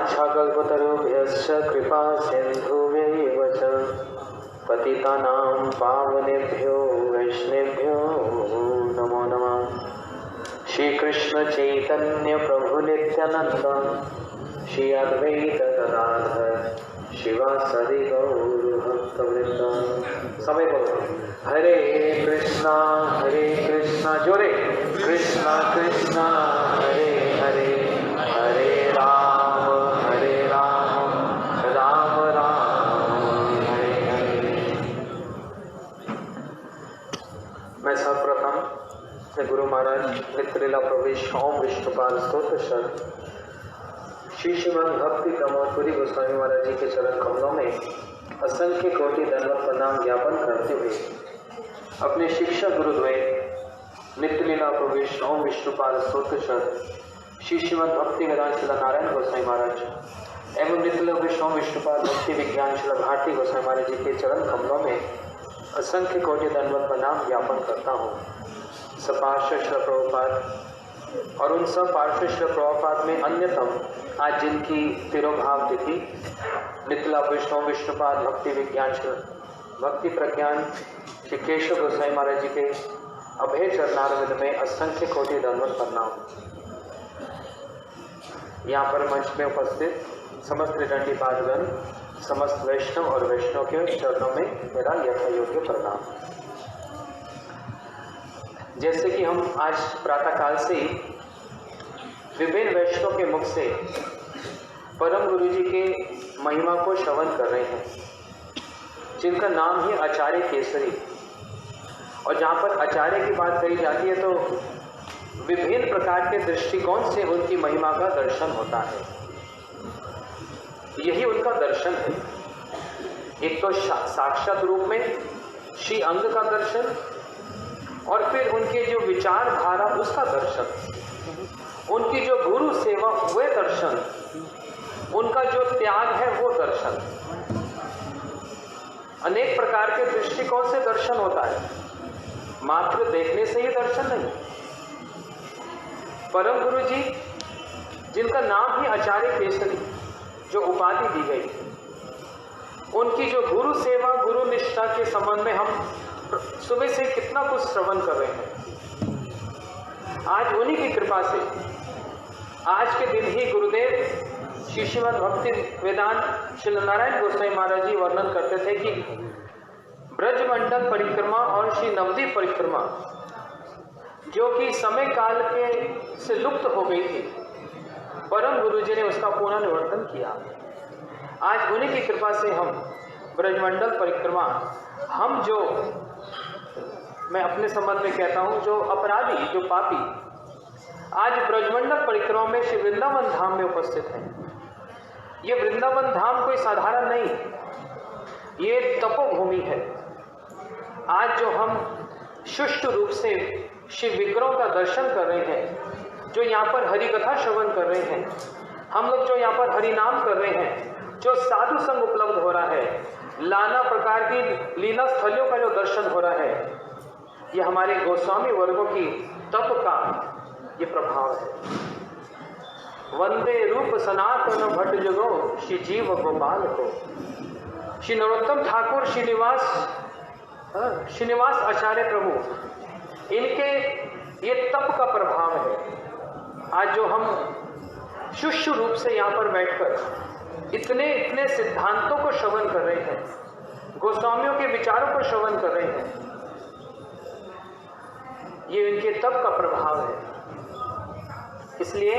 वाञ्छाकल्पतरुभ्यश्च कृपा सिन्धुभ्यैव च पतितानां पावनेभ्यो वैष्णवेभ्यो नमो नमः। श्री कृष्ण चैतन्य प्रभु नित्यानंद श्री अद्वैत गदाधर शिवासादि गौर भक्तवृंद। समय बोलो हरे कृष्णा जोरे कृष्णा कृष्णा हरे हरे हरे राम राम राम हरे हरे। मैं सर्वप्रथम गुरु महाराज नित्यलीला प्रवेश ओम विष्णुपाद स्तोत्र शब्द श्री श्रीमद भक्ति प्रमोदपुरी गोस्वामी महाराज जी के चरण कमलों में असंख्य कोटि दंडवत प्रणाम ज्ञापन करते हुए अपने शिक्षा गुरुद्वय नित्यलीला प्रवेश ओम विष्णुपाद स्तोत्र शब्द श्री श्रीमद भक्ति वेदांत शिला नारायण गोस्वामी महाराज एवं नित्यलीला प्रवेश ओम विष्णुपाद भक्ति विज्ञान शिला भारती गोस्वामी महाराज जी के चरण कमलों में असंख्य कोटि दंडवत प्रणाम ज्ञापन करता हूँ। सपार्श्व श्री प्रभुपाद और उन सब पार्श्व श्री प्रभुपाद में अन्यतम आज जिनकी तिरोभाव तिथि नित्यलीला वैष्णव विष्णुपाद भक्ति विज्ञान भक्ति प्रज्ञान श्री केशव गोसाई महाराज जी के अभय चरणारविंद में असंख्य कोटि दंडवत प्रणाम। यहाँ पर मंच में उपस्थित समस्त दंडी पादगण समस्त वैष्णव और वैष्णव के चरणों में मेरा यथायोग्य प्रणाम। जैसे कि हम आज प्रातःकाल से विभिन्न वैष्णव के मुख से परम गुरु जी के महिमा को श्रवण कर रहे हैं, जिनका नाम ही आचार्य केसरी। और जहाँ पर आचार्य की बात कही जाती है तो विभिन्न प्रकार के दृष्टिकोण से उनकी महिमा का दर्शन होता है। यही उनका दर्शन है। एक तो साक्षात रूप में श्री अंग का दर्शन और फिर उनके जो विचारधारा उसका दर्शन, उनकी जो गुरु सेवा वह दर्शन, उनका जो त्याग है वो दर्शन। अनेक प्रकार के दृष्टिकोण से दर्शन होता है, मात्र देखने से ही दर्शन नहीं। परम गुरु जी जिनका नाम ही आचार्य केसरी जो उपाधि दी गई, उनकी जो गुरु सेवा गुरु निष्ठा के संबंध में हम सुबह से कितना कुछ श्रवण कर रहे हैं। आज उन्हीं की कृपा से आज के दिन ही गुरुदेव श्री श्रीमद भक्ति वेदांत श्री नारायण गोसाई महाराज जी वर्णन करते थे कि ब्रजमंडल परिक्रमा और श्री नवद्वीप परिक्रमा जो कि समय काल के से लुप्त हो गई थी, परम गुरु जी ने उसका पुनर्निवर्तन किया। आज उन्हीं की कृपा से हम ब्रजमंडल परिक्रमा, हम जो मैं अपने संबंध में कहता हूँ जो अपराधी जो पापी आज ब्रजमंडल परिक्रमा में श्री वृंदावन धाम में उपस्थित हैं। ये वृंदावन धाम कोई साधारण नहीं, ये तपोभूमि है। आज जो हम सुष्ठु रूप से श्री विग्रहों का दर्शन कर रहे हैं, जो यहाँ पर हरि कथा श्रवण कर रहे हैं, हम लोग जो यहाँ पर हरि नाम कर रहे हैं, जो साधु संग उपलब्ध हो रहा है, नाना प्रकार की लीला स्थलियों का जो दर्शन हो रहा है, ये हमारे गोस्वामी वर्गों की तप का ये प्रभाव है। वंदे रूप सनातन भट्ट जगो श्री जीव गोपाल को। श्री नरोत्तम ठाकुर श्रीनिवास आचार्य प्रभु, इनके ये तप का प्रभाव है। आज जो हम सुष्ठु रूप से यहाँ पर बैठकर इतने सिद्धांतों को श्रवण कर रहे हैं, गोस्वामियों के विचारों को श्रवण कर रहे हैं, ये इनके तप का प्रभाव है। इसलिए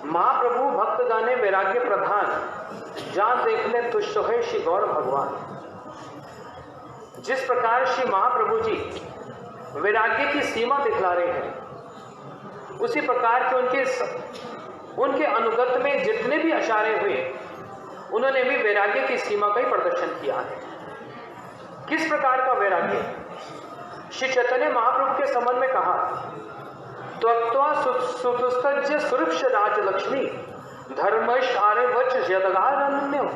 महाप्रभु भक्त गाने वैराग्य प्रधान, जान देखने तुष्ट है श्री गौर भगवान। जिस प्रकार श्री महाप्रभु जी वैराग्य की सीमा दिखला रहे हैं, उसी प्रकार के उनके अनुगत में जितने भी आचार्य हुए, उन्होंने भी वैराग्य की सीमा का ही प्रदर्शन किया है। किस प्रकार का वैराग्य? श्री चैतन्य महाप्रभु के संबंध में कहा, त्वक्त्वा सुतुस्तज्य सुरक्ष राजलक्ष्मी धर्मश आर्यवच यदगारण्यम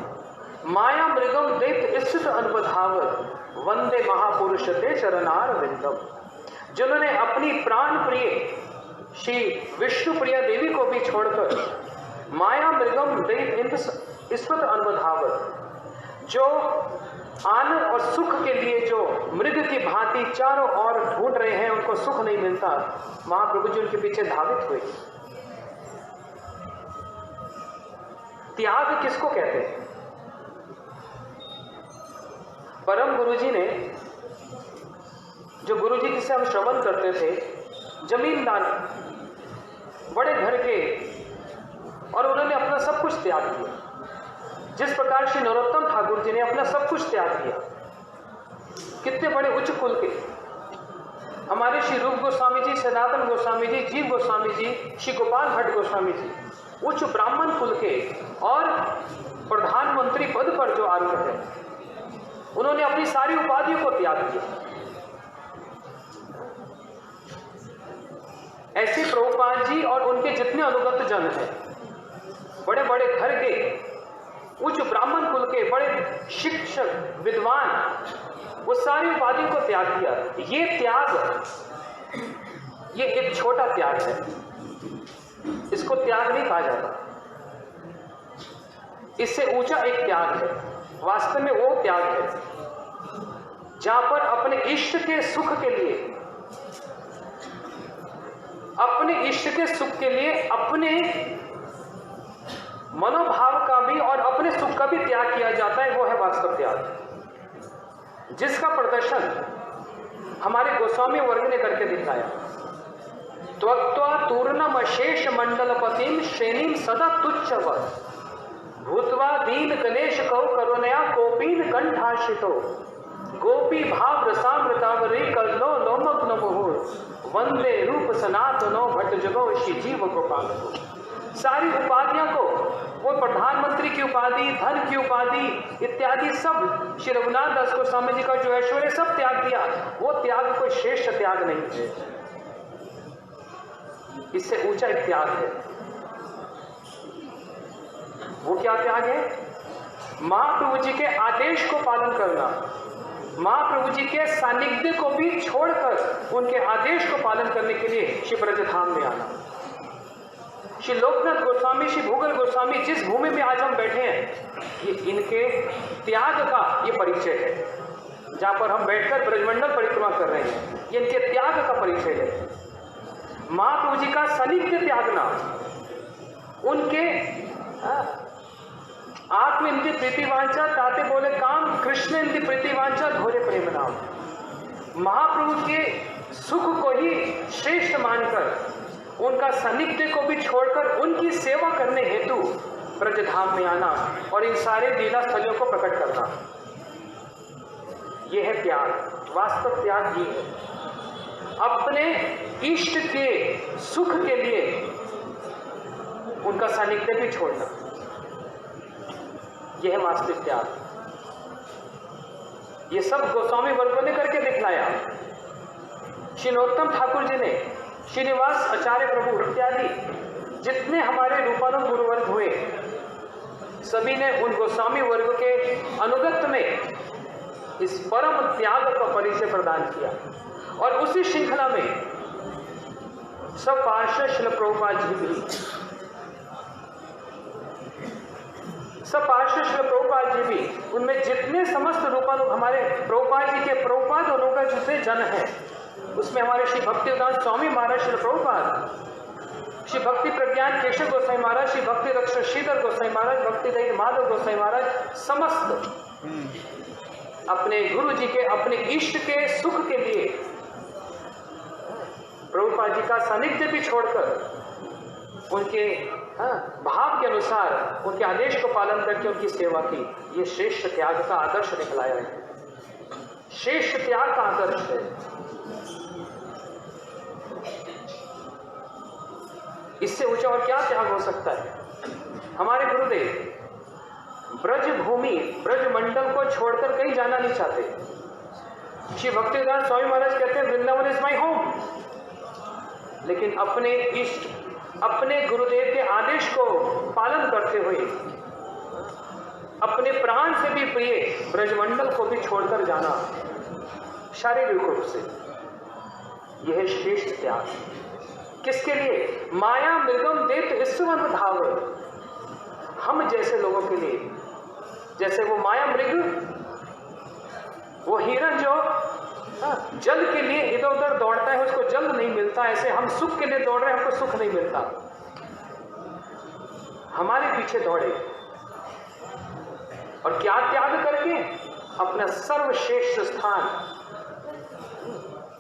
माया मृगम दैत स्थित अनुपधावत वंदे महापुरुष ते चरणार विंदम। जिन्होंने अपनी प्राण प्रिय श्री विष्णु प्रिया देवी को भी छोड़कर माया मृगम दैत ईश्वर अनुबधावत, जो आनंद और सुख के लिए जो मृग की भांति चारों ओर ढूंढ रहे हैं, उनको सुख नहीं मिलता, महाप्रभु जी उनके पीछे धावित हुए। त्याग किसको कहते हैं? परम गुरुजी ने, जो गुरुजी जिसे हम श्रवण करते थे, जमींदार, बड़े घर के, और उन्होंने अपना सब कुछ त्याग किया। जिस प्रकार श्री नरोत्तम ठाकुर जी ने अपना सब कुछ त्याग किया, कितने बड़े उच्च कुल के, हमारे श्री रूप गोस्वामी जी, सनातन गोस्वामी जी, जीव गोस्वामी जी, श्री गोपाल भट्ट गोस्वामी जी, उच्च ब्राह्मण कुल के और प्रधानमंत्री पद पर जो आरूढ़ है, उन्होंने अपनी सारी उपाधियों को त्याग किया। ऐसे प्रभुपाद जी और उनके जितने अनुगत जन हैं, बड़े बड़े घर के, उच्च ब्राह्मण कुल के, बड़े शिक्षक, विद्वान, वो सारी उपाधियों को त्याग किया। ये त्याग, ये एक छोटा त्याग है, इसको त्याग नहीं कहा जाता। इससे ऊंचा एक त्याग है, वास्तव में वो त्याग है जहां पर अपने इष्ट के सुख के लिए, अपने इष्ट के सुख के लिए अपने मनोभाव का भी और अपने सुख का भी त्याग किया जाता है। वो है वास्तव त्याग, जिसका प्रदर्शन हमारे गोस्वामी वर्ग ने करके दिखाया। त्वक्त्वा तूर्णम अशेष मंडलपतिम श्रेणीम सदा तुच्छवत् भूत्वा दीन कलेश कौ करुणया कोपीन कंठाशितो गोपी भाव रसामृतावरी कर्णो लोमग्न मुहुर वंदे रूप सनातनो भट्ट जगो श्री जीव गोपाल। सारी उपाधियों को, वो प्रधानमंत्री की उपाधि, धन की उपाधि इत्यादि सब, श्री रघुनाथ दास गोस्वामी जी का जो ऐश्वर्य सब त्याग दिया। वो त्याग कोई श्रेष्ठ त्याग नहीं है, इससे ऊंचा एक त्याग है। वो क्या त्याग है? महाप्रभु जी के आदेश को पालन करना, महाप्रभु जी के सानिध्य को भी छोड़कर उनके आदेश को पालन करने के लिए श्री ब्रजधाम में आना। श्री लोकनाथ गोस्वामी, श्री भूगल गोस्वामी, जिस भूमि में आज हम बैठे हैं, ये इनके त्याग का ये परिचय है। जहां पर हम बैठकर ब्रजमंडल परिक्रमा कर रहे हैं, ये इनके त्याग का परिचय है। महाप्रभु जी का सानिध्य त्यागना, उनके आत्म इनकी प्रीतिवांछा, ताते बोले काम, कृष्ण इनकी प्रीतिवांछा, धोरे प्रेम नाम। महाप्रभु के सुख को ही श्रेष्ठ मानकर, उनका सानिध्य को भी छोड़कर उनकी सेवा करने हेतु ब्रजधाम में आना और इन सारे लीला स्थलों को प्रकट करना, यह है त्याग। वास्तव त्याग ये है, अपने इष्ट के सुख के लिए उनका सानिध्य भी छोड़ना, यह है वास्तविक त्याग। ये सब गोस्वामी वर्गों ने करके दिखलाया। श्री नरोत्तम ठाकुर जी ने, श्रीनिवास आचार्य प्रभु इत्यादि जितने हमारे रूपानुग गुरुवर्ग हुए, सभी ने उन गोस्वामी वर्ग के अनुगत्य में इस परम त्याग का परिचय प्रदान किया। और उसी श्रृंखला में सब पार्षद श्रील प्रभुपाद जी भी, सब पार्षद श्रील प्रभुपाद जी भी, उनमें जितने समस्त रूपानुग हमारे प्रभुपाद जी के प्रभुपाद अनुगत जितने जन हैं, उसमें हमारे श्री भक्तिवेदांत स्वामी महाराज श्री प्रभुपाद, श्री भक्ति प्रज्ञान केशव गोसाई महाराज, श्री भक्ति रक्षक श्रीधर गोसाई महाराज, भक्ति दयाल माधव गोसाई महाराज, समस्त अपने गुरु जी के, अपने इष्ट के सुख के लिए प्रभुपाद जी का सानिध्य भी छोड़कर उनके भाव के अनुसार उनके आदेश को पालन करके उनकी सेवा की। ये श्रेष्ठ त्याग का आदर्श निकलाया है, श्रेष्ठ त्याग का आदर्श है। इससे ऊंचा और क्या त्याग हो सकता है? हमारे गुरुदेव ब्रज भूमि, ब्रज मंडल को छोड़कर कहीं जाना नहीं चाहते। श्री भक्तिवेदांत स्वामी महाराज कहते हैं वृंदावन इज माई होम, लेकिन अपने इष्ट, अपने गुरुदेव के आदेश को पालन करते हुए अपने प्राण से भी प्रिय ब्रजमंडल को भी छोड़कर जाना शारीरिक रूप से, यह श्रेष्ठ त्याग। किसके लिए? माया मृगम देत ईश्वर धावे, हम जैसे लोगों के लिए। जैसे वो माया मृग, वो हिरण जो जल के लिए इधर उधर दौड़ता है, उसको जल नहीं मिलता, ऐसे हम सुख के लिए दौड़ रहे हैं, हमको सुख नहीं मिलता, हमारे पीछे दौड़े और क्या त्याग करके? अपना सर्वश्रेष्ठ स्थान,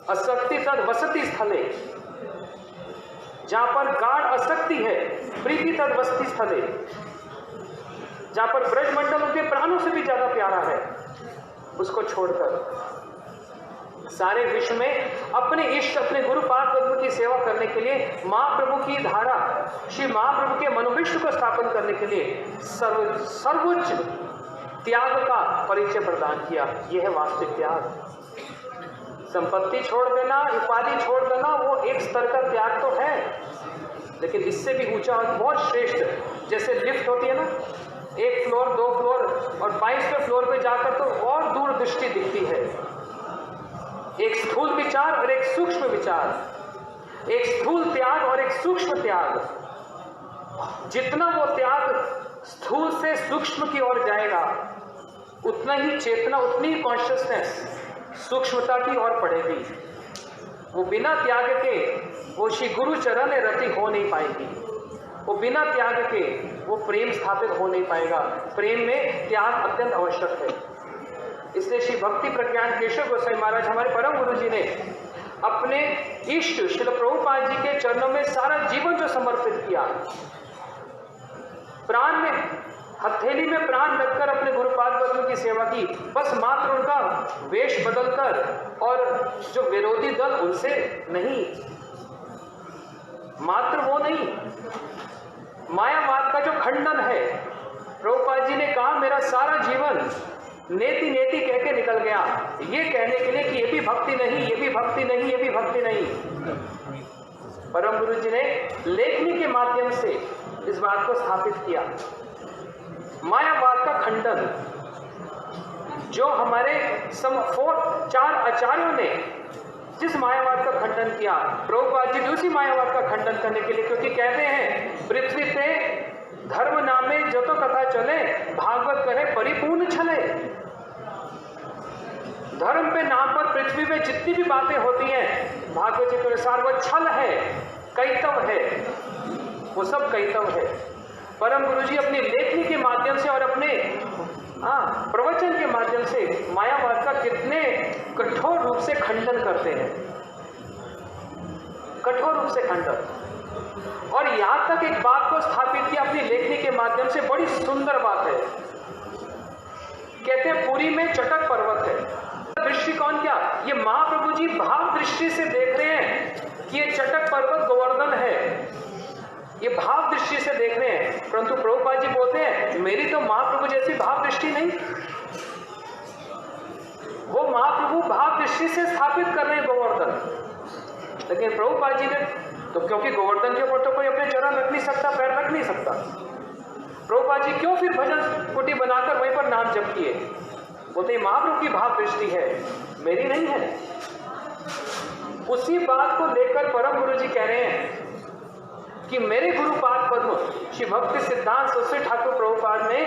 असक्ति तद वसति स्थले, जहां पर गाढ़ असक्ति है, प्रीति तद वसति स्थले, जहां पर ब्रजमंडल उनके प्राणों से भी ज्यादा प्यारा है, उसको छोड़कर सारे विश्व में अपने इष्ट, अपने गुरुपाद पद्म की सेवा करने के लिए, महाप्रभु की धारा, श्री महाप्रभु के मनोविश्व को स्थापन करने के लिए सर्वोच्च त्याग का परिचय प्रदान किया। यह है वास्तविक त्याग। संपत्ति छोड़ देना, उपाधि छोड़ देना, वो एक स्तर का त्याग तो है, लेकिन इससे भी ऊंचा और बहुत श्रेष्ठ। जैसे लिफ्ट होती है ना, 1 फ्लोर 2 फ्लोर और 22वें फ्लोर पे जाकर तो और दूर दृष्टि दिखती है। एक स्थूल विचार और एक सूक्ष्म विचार, एक स्थूल त्याग और एक सूक्ष्म त्याग। जितना वो त्याग स्थूल से सूक्ष्म की ओर जाएगा, उतना ही चेतना, उतनी ही कॉन्शियसनेस सूक्ष्मता की ओर पड़ेगी। वो बिना त्याग के वो श्री गुरु चरण रति हो नहीं पाएगी। वो बिना त्याग के वो प्रेम स्थापित हो नहीं पाएगा। प्रेम में त्याग अत्यंत आवश्यक है। इसलिए श्री भक्ति प्रज्ञान केशव गोसाई महाराज, हमारे परम गुरु जी ने अपने इष्ट श्रील प्रभुपाद जी के चरणों में सारा जीवन जो समर्पित किया, प्राण में, हथेली में प्राण रखकर अपने गुरुपाद पद्म की सेवा की, बस मात्र उनका वेश बदलकर, और जो विरोधी दल उनसे नहीं, मात्र वो नहीं, मायावाद का जो खंडन है, प्रभुपाद जी ने कहा मेरा सारा जीवन नेति नेति कह के निकल गया, ये कहने के लिए कि ये भी भक्ति नहीं, ये भी भक्ति नहीं, ये भी भक्ति नहीं। परम गुरु जी ने लेखनी के माध्यम से इस बात को स्थापित किया। मायावाद का खंडन, जो हमारे 4 आचार्यों ने जिस मायावाद का खंडन किया, प्रभुपाद जी भी उसी मायावाद का खंडन करने के लिए, क्योंकि कहते हैं पृथ्वी पे धर्म नामे जो तो कथा चले, भागवत करे परिपूर्ण छले। धर्म पे नाम पर पृथ्वी पे जितनी भी बातें होती हैं, भागवत जी के अनुसार वो छल है, कैतव है, वो सब कैतव है। परम गुरु जी अपनी लेखनी के माध्यम से और अपने प्रवचन के माध्यम से मायावाद का कितने कठोर रूप से खंडन करते हैं, कठोर रूप से खंडन। और यहां तक एक बात को स्थापित किया अपनी लेखनी के माध्यम से, बड़ी सुंदर बात है। कहते हैं पुरी में चटक पर्वत है। दृष्टिकोण क्या? ये महाप्रभु जी भाव दृष्टि से देख रहे हैं कि ये चटक पर्वत गोवर्धन है, ये भाव दृष्टि से देख रहे हैं। परंतु प्रभुपाद जी बोलते हैं मेरी तो महाप्रभु जैसी भाव दृष्टि नहीं। वो महाप्रभु भाव दृष्टि से स्थापित कर रहे हैं गोवर्धन, लेकिन प्रभुपाद जी ने तो, क्योंकि गोवर्धन के ऊपर तो कोई अपने चरण रख नहीं सकता, पैर रख नहीं सकता, प्रभुपाद जी क्यों फिर भजन कुटी बनाकर वहीं पर नाम जप किए? बोलते महाप्रभु की भाव दृष्टि है, मेरी नहीं है। उसी बात को लेकर परम गुरु जी कह रहे हैं कि मेरे गुरुपाद पद्म श्री भक्ति सिद्धांत सरस्वती ठाकुर प्रभुपाद ने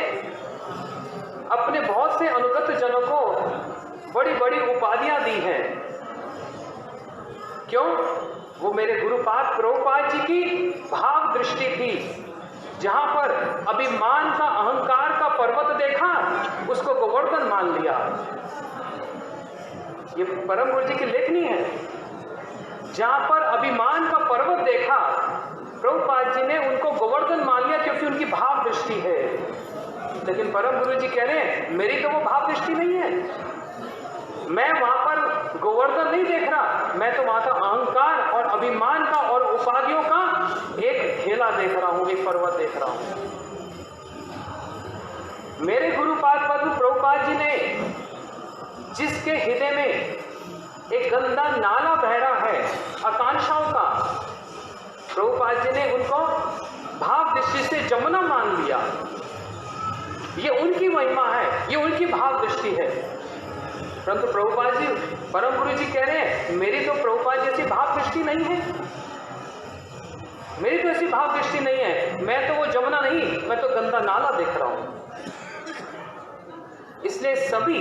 अपने बहुत से अनुगत जनों को बड़ी बड़ी उपाधियां दी हैं। क्यों? वो मेरे गुरुपाद प्रभुपाद जी की भाव दृष्टि थी। जहां पर अभिमान का, अहंकार का पर्वत देखा, उसको गोवर्धन मान लिया। ये परम गुरु जी की लेखनी है। जहां पर अभिमान का पर्वत देखा, प्रभुपाद जी ने उनको गोवर्धन मान लिया, क्योंकि उनकी भाव दृष्टि है। लेकिन परम गुरु जी कह रहे हैं मेरी तो वो भाव दृष्टि नहीं है। मैं वहां पर गोवर्धन नहीं देख रहा, मैं तो वहां का अहंकार और अभिमान का और उपाधियों का एक ढेला देख रहा हूं, एक पर्वत देख रहा हूं। मेरे गुरुपाद पद्म प्रभुपाद जी ने जिसके हृदय में एक गंदा नाला बह रहा है आकांक्षाओं का, प्रभुपाद जी ने उनको भाव दृष्टि से जमुना मान लिया। ये उनकी महिमा है, ये उनकी भाव दृष्टि है। परंतु प्रभुपाद जी, परम गुरु जी कह रहे हैं मेरी तो प्रभुपाद जैसी भाव दृष्टि नहीं है। मेरी तो ऐसी भाव दृष्टि नहीं है, मैं तो वो जमुना नहीं, मैं तो गंदा नाला देख रहा हूं। इसलिए सभी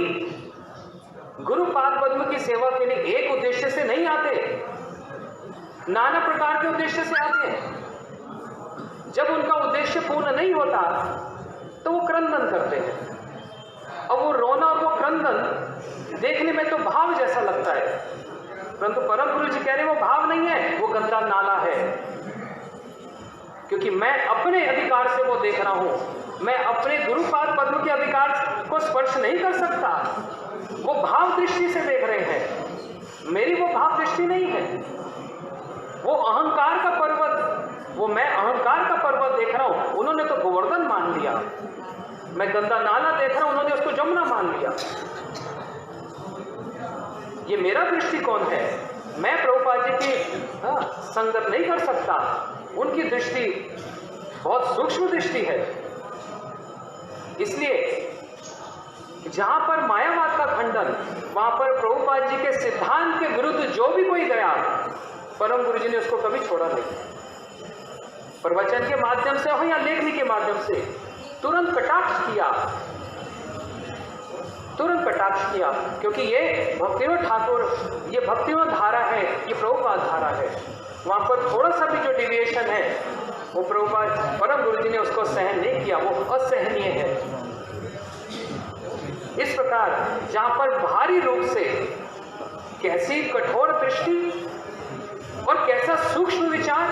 गुरु पाद पद्म की सेवा के लिए एक उद्देश्य से नहीं आते, नाना प्रकार के उद्देश्य से आते हैं। जब उनका उद्देश्य पूर्ण नहीं होता तो वो क्रंदन करते हैं। अब वो रोना और वो क्रंदन देखने में तो भाव जैसा लगता है, परंतु परम गुरु जी कह रहे हैं वो भाव नहीं है, वो गंदा नाला है। क्योंकि मैं अपने अधिकार से वो देख रहा हूं, मैं अपने गुरुपाद पद्म के अधिकार को स्पर्श नहीं कर सकता। वो भाव दृष्टि से देख रहे हैं, मेरी वो भाव दृष्टि नहीं है। वो अहंकार का पर्वत, वो मैं अहंकार का पर्वत देख रहा हूं, उन्होंने तो गोवर्धन मान लिया। मैं गंदा नाला देख रहा हूं, उन्होंने उसको जमुना मान लिया। ये मेरा दृष्टिकोण है। मैं प्रभुपाद जी की संगत नहीं कर सकता। उनकी दृष्टि बहुत सूक्ष्म दृष्टि है। इसलिए जहां पर मायावाद का खंडन, वहां पर प्रभुपाद जी के सिद्धांत के विरुद्ध जो भी कोई गया, परम गुरु जी ने उसको कभी छोड़ा नहीं। प्रवचन के माध्यम से हो या लेखनी के माध्यम से तुरंत कटाक्ष किया, तुरंत कटाक्ष किया। क्योंकि ये भक्तिविनोद ठाकुर, ये भक्तिविनोद धारा है, ये प्रभुपाद धारा है। वहां पर थोड़ा सा भी जो डिविएशन है वो प्रभुपाद परम गुरु जी ने उसको सहन नहीं किया, वो असहनीय है। इस प्रकार जहां पर भारी रूप से कैसी कठोर दृष्टि और कैसा सूक्ष्म विचार,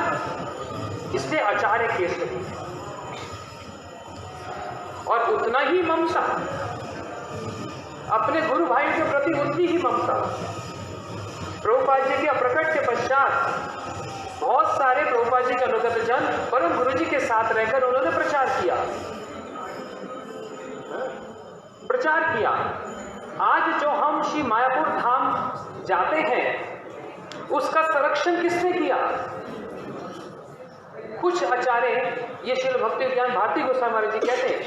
इसलिए आचार्य केसरी, और उतना ही ममता, अपने गुरु भाई के प्रति उतनी ही ममता। प्रभुपाद जी के अप्रकट के पश्चात बहुत सारे प्रभुपाद जी के अनुगत जन परम गुरु जी के साथ रहकर उन्होंने प्रचार किया, प्रचार किया। आज जो हम श्री मायापुर धाम जाते हैं, उसका संरक्षण किसने किया? कुछ आचार्य, ये श्रील भक्ति विज्ञान भारती गोस्वामी महाराज जी कहते हैं,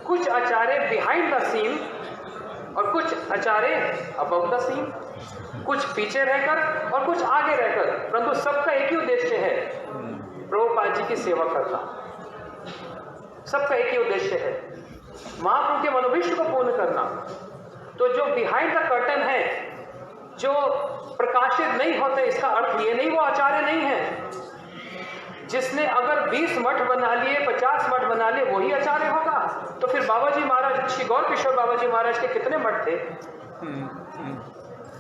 कुछ आचार्य बिहाइंड द सीन और कुछ आचार्य अबव द सीन, कुछ पीछे रहकर और कुछ आगे रहकर, परंतु सबका एक ही उद्देश्य है, प्रभुपाद जी की सेवा करना। सबका एक ही उद्देश्य है, महाप्रभु के मनोभिष्ट को पूर्ण करना। तो जो बिहाइंड द कर्टन है, जो प्रकाशित नहीं होते, इसका अर्थ ये नहीं वो आचार्य नहीं है। जिसने अगर 20 मठ बना लिए, 50 मठ बना लिए, वही आचार्य होगा। तो फिर बाबा जी महाराज, श्री गौर किशोर बाबा जी महाराज के कितने मठ थे?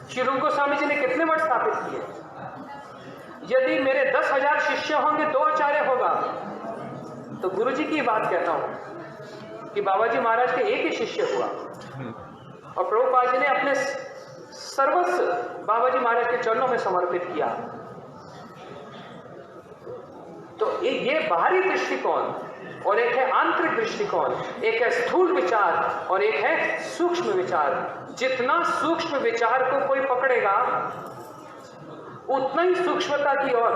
श्री रूप गोस्वामी जी ने कितने मठ स्थापित किए? यदि मेरे 10,000 शिष्य होंगे, 2 आचार्य होगा। तो गुरु जी की बात कहता हूं कि बाबा जी महाराज के एक ही शिष्य हुआ, और प्रभुपाद जी ने अपने सर्वस्व बाबा जी महाराज के चरणों में समर्पित किया। तो ये बाहरी दृष्टिकोण और एक है आंतरिक दृष्टिकोण, एक है स्थूल विचार और एक है सूक्ष्म विचार। जितना सूक्ष्म विचार को कोई पकड़ेगा, उतना ही सूक्ष्मता की ओर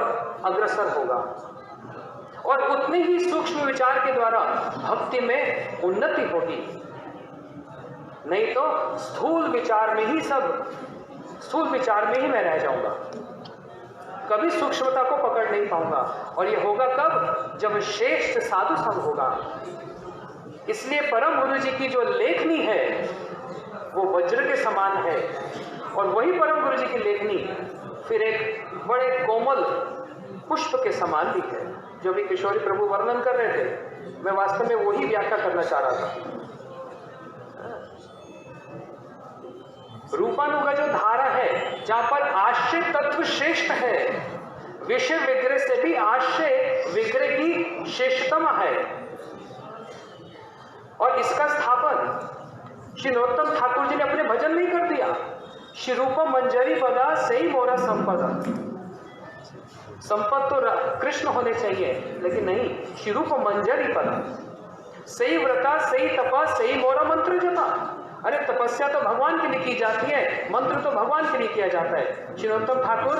अग्रसर होगा, और उतने ही सूक्ष्म विचार के द्वारा भक्ति में उन्नति होगी। नहीं तो स्थूल विचार में ही स्थूल विचार में ही मैं रह जाऊंगा, कभी सूक्ष्मता को पकड़ नहीं पाऊंगा। और ये होगा कब? जब श्रेष्ठ साधु संग होगा। इसलिए परम गुरु जी की जो लेखनी है वो वज्र के समान है, और वही परम गुरु जी की लेखनी फिर एक बड़े कोमल पुष्प के समान भी है। जो भी किशोरी प्रभु वर्णन कर रहे थे, मैं वास्तव में वही व्याख्या करना चाह रहा था। रूपानुगा जो धारा है, जहां पर आश्रय तत्व श्रेष्ठ है, विषय विग्रह से भी आश्रय विग्रह की श्रेष्ठतम है। और इसका स्थापन श्री नरोत्तम ठाकुर जी ने अपने भजन में कर दिया। श्री रूपम मंजरी पदा सही मोरा संपदा। संपद तो कृष्ण होने चाहिए, लेकिन नहीं, श्री रूपम मंजरी पदा सही व्रता सही तपा सही मोरा मंत्र जपा। अरे तपस्या तो भगवान के लिए की जाती है, मंत्र तो भगवान के लिए किया जाता है। श्री नरोत्तम ठाकुर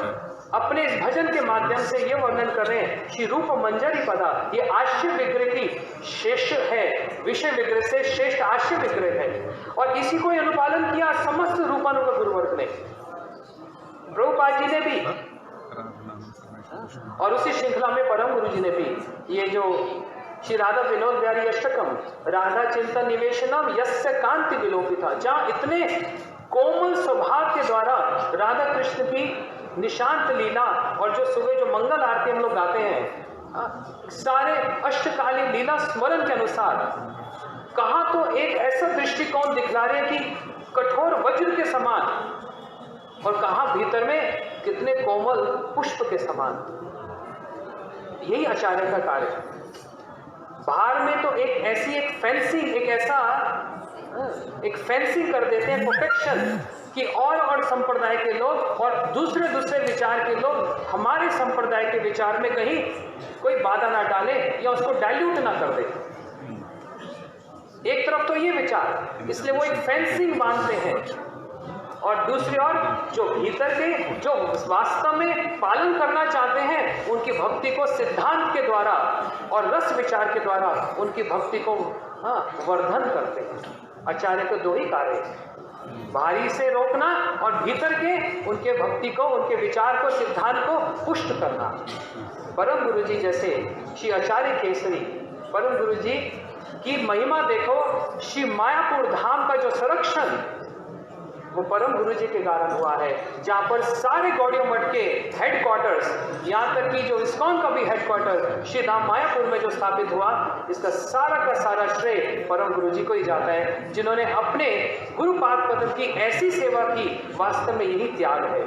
अपने इस भजन के माध्यम से यह वर्णन कर रहे हैं, श्री रूप मंजरी पदा, ये आश्रय विग्रह की श्रेष्ठ है, विषय विग्रह से श्रेष्ठ आश्रय विग्रह है। और इसी को अनुपालन किया समस्त रूपानुग गुरुवर्ग ने। प्रभुपाद जी ने भी और उसी श्रृंखला में परम गुरु जी ने भी ये जो श्री राधा विनोद बिहारी अष्टकम राधा चिंतन निवेशनम यस्य कांति विलोपिता, जहाँ इतने कोमल स्वभाव के द्वारा राधा कृष्ण की निशांत लीला और जो सुबह जो मंगल आरती हम लोग गाते हैं सारे अष्टकालीन लीला स्मरण के अनुसार, कहा तो एक ऐसा दृष्टिकोण दिखला रहे हैं कि कठोर वज्र के समान, और कहा भीतर में कितने कोमल पुष्प के समान। यही आचार्य का कार्य है। बाहर में तो एक फेंसिंग कर देते हैं प्रोटेक्शन कि और संप्रदाय के लोग और दूसरे विचार के लोग हमारे संप्रदाय के विचार में कहीं कोई बाधा ना डाले या उसको डाइल्यूट ना कर दे। एक तरफ तो ये विचार, इसलिए वो एक फेंसिंग बांधते हैं, और दूसरी ओर जो भीतर के जो वास्तव में पालन करना चाहते हैं उनकी भक्ति को सिद्धांत के द्वारा और रस विचार के द्वारा उनकी भक्ति को वर्धन करते हैं। आचार्य को दो ही कार्य, बाहरी से रोकना और भीतर के उनके भक्ति को, उनके विचार को, सिद्धांत को पुष्ट करना। परम गुरु जी जैसे श्री आचार्य केसरी परम गुरु जी की महिमा देखो, श्री मायापुर धाम का जो संरक्षण वो परम गुरु जी के कारण हुआ है, जहाँ पर सारे गौड़ियों मठ के हेडक्वार्टर्स, यहाँ तक कि जो इस्कॉन का भी हेडक्वार्टर श्री धाम मायापुर में जो स्थापित हुआ, इसका सारा का सारा श्रेय परम गुरु जी को ही जाता है, जिन्होंने अपने गुरुपाद पद की ऐसी सेवा की। वास्तव में यही त्याग है,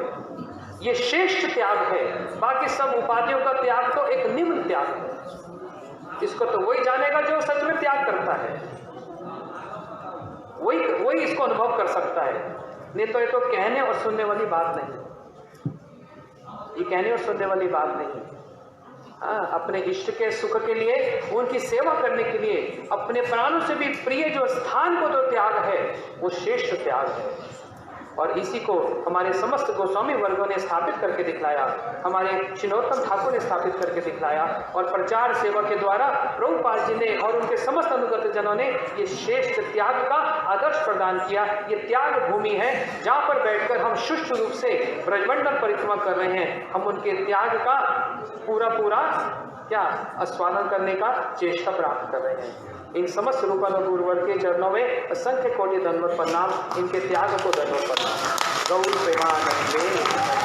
ये श्रेष्ठ त्याग है। बाकी सब उपाधियों का त्याग तो एक निम्न त्याग है। इसको तो वही जानेगा जो सच में त्याग करता है, वही इसको अनुभव कर सकता है। नहीं तो ये तो कहने और सुनने वाली बात नहीं, ये कहने और सुनने वाली बात नहीं। अपने इष्ट के सुख के लिए, उनकी सेवा करने के लिए अपने प्राणों से भी प्रिय जो स्थान को जो त्याग है वो श्रेष्ठ त्याग है। और इसी को हमारे समस्त गोस्वामी वर्गों ने स्थापित करके दिखलाया, हमारे श्रीनरोत्तम ठाकुर ने स्थापित करके दिखलाया, और प्रचार सेवा के द्वारा प्रभुपाद जी ने और उनके समस्त अनुगत जनों ने ये श्रेष्ठ त्याग का आदर्श प्रदान किया। ये त्याग भूमि है जहाँ पर बैठकर हम सुष्ठु रूप से ब्रजमंडल परिक्रमा कर रहे हैं। हम उनके त्याग का पूरा क्या आस्वादन करने का चेष्टा प्राप्त कर रहे हैं। इन समस्त रूपानुग गुरुवर के चरणों में असंख्य कोटि दंडवत प्रणाम, इनके त्याग को दंडवत प्रणाम। गौर प्रेमानंदे।